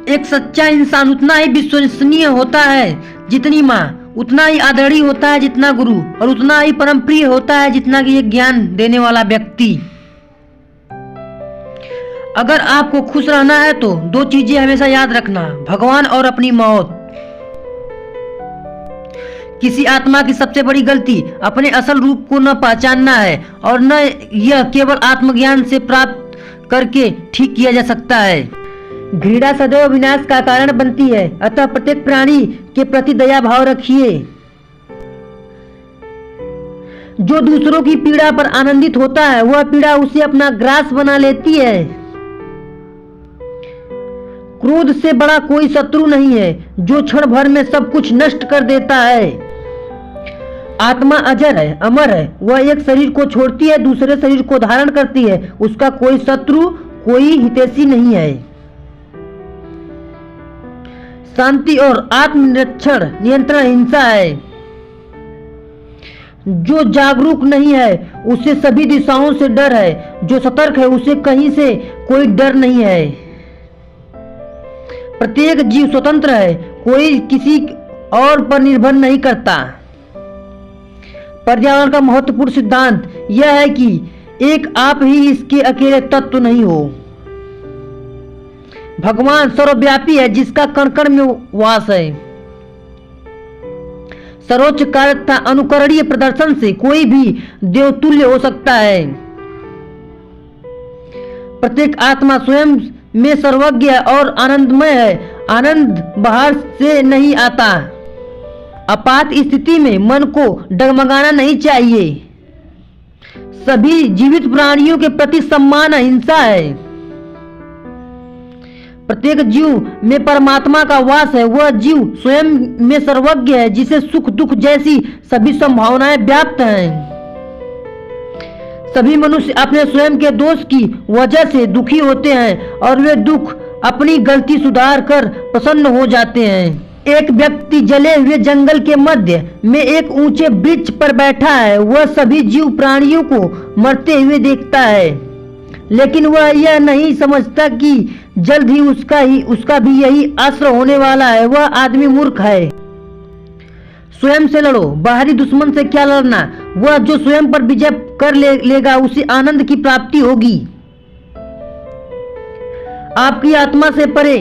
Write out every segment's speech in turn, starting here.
एक सच्चा इंसान उतना ही विश्वसनीय होता है जितनी माँ, उतना ही आदरणीय होता है जितना गुरु, और उतना ही परम प्रिय होता है जितना कि एक ज्ञान देने वाला व्यक्ति। अगर आपको खुश रहना है तो दो चीजें हमेशा याद रखना, भगवान और अपनी मौत। किसी आत्मा की सबसे बड़ी गलती अपने असल रूप को न पहचानना है, और न यह केवल आत्मज्ञान से प्राप्त करके ठीक किया जा सकता है। घृणा सदैव विनाश का कारण बनती है, अतः प्रत्येक प्राणी के प्रति दया भाव रखिए। जो दूसरों की पीड़ा पर आनंदित होता है वह पीड़ा उसे अपना ग्रास बना लेती है। क्रोध से बड़ा कोई शत्रु नहीं है जो क्षण भर में सब कुछ नष्ट कर देता है। आत्मा अजर है, अमर है, वह एक शरीर को छोड़ती है, दूसरे शरीर को धारण करती है। उसका कोई शत्रु, कोई हितैषी नहीं है। शांति और आत्मनिरीक्षण नियंत्रण हिंसा है। जो जागरूक नहीं है उसे सभी दिशाओं से डर है, जो सतर्क है उसे कहीं से कोई डर नहीं है। प्रत्येक जीव स्वतंत्र है, कोई किसी और पर निर्भर नहीं करता। पर्यावरण का महत्वपूर्ण सिद्धांत यह है कि एक आप ही इसके अकेले तत्व नहीं हो। भगवान सर्वव्यापी है जिसका कण कण में वास है। सर्वोच्च कार्य तथा अनुकरणीय प्रदर्शन से कोई भी देवतुल्य हो सकता है। प्रत्येक आत्मा स्वयं में सर्वज्ञ और आनंदमय है। आनंद बाहर से नहीं आता। आपात स्थिति में मन को डगमगाना नहीं चाहिए। सभी जीवित प्राणियों के प्रति सम्मान अहिंसा है। प्रत्येक जीव में परमात्मा का वास है। वह जीव स्वयं में सर्वज्ञ है जिसे सुख दुख जैसी सभी संभावनाएं व्याप्त हैं। सभी मनुष्य अपने स्वयं के दोष की वजह से दुखी होते हैं और वे दुख अपनी गलती सुधार कर प्रसन्न हो जाते हैं। एक व्यक्ति जले हुए जंगल के मध्य में एक ऊंचे वृक्ष पर बैठा है। वह सभी जीव प्राणियों को मरते हुए देखता है, लेकिन वह यह नहीं समझता कि जल्द ही उसका भी यही असर होने वाला है। वह आदमी मूर्ख है। स्वयं से लड़ो, बाहरी दुश्मन से क्या लड़ना। वह जो स्वयं पर विजय कर लेगा उसे आनंद की प्राप्ति होगी। आपकी आत्मा से परे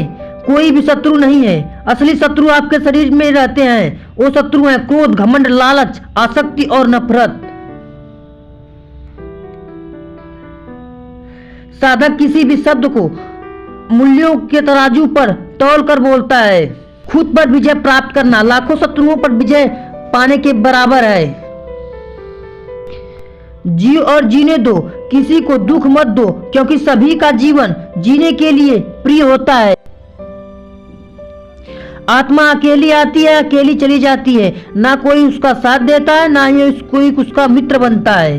कोई भी शत्रु नहीं है। असली शत्रु आपके शरीर में रहते हैं। वो शत्रु हैं क्रोध, घमंड, लालच, आसक्ति और नफरत। साधक किसी भी शब्द को मूल्यों के तराजू पर तौल कर बोलता है। खुद पर विजय प्राप्त करना लाखों शत्रुओं पर विजय पाने के बराबर है। जियो और जीने दो, किसी को दुख मत दो, क्योंकि सभी का जीवन जीने के लिए प्रिय होता है। आत्मा अकेली आती है, अकेली चली जाती है। ना कोई उसका साथ देता है, ना ही कोई उसका मित्र बनता है।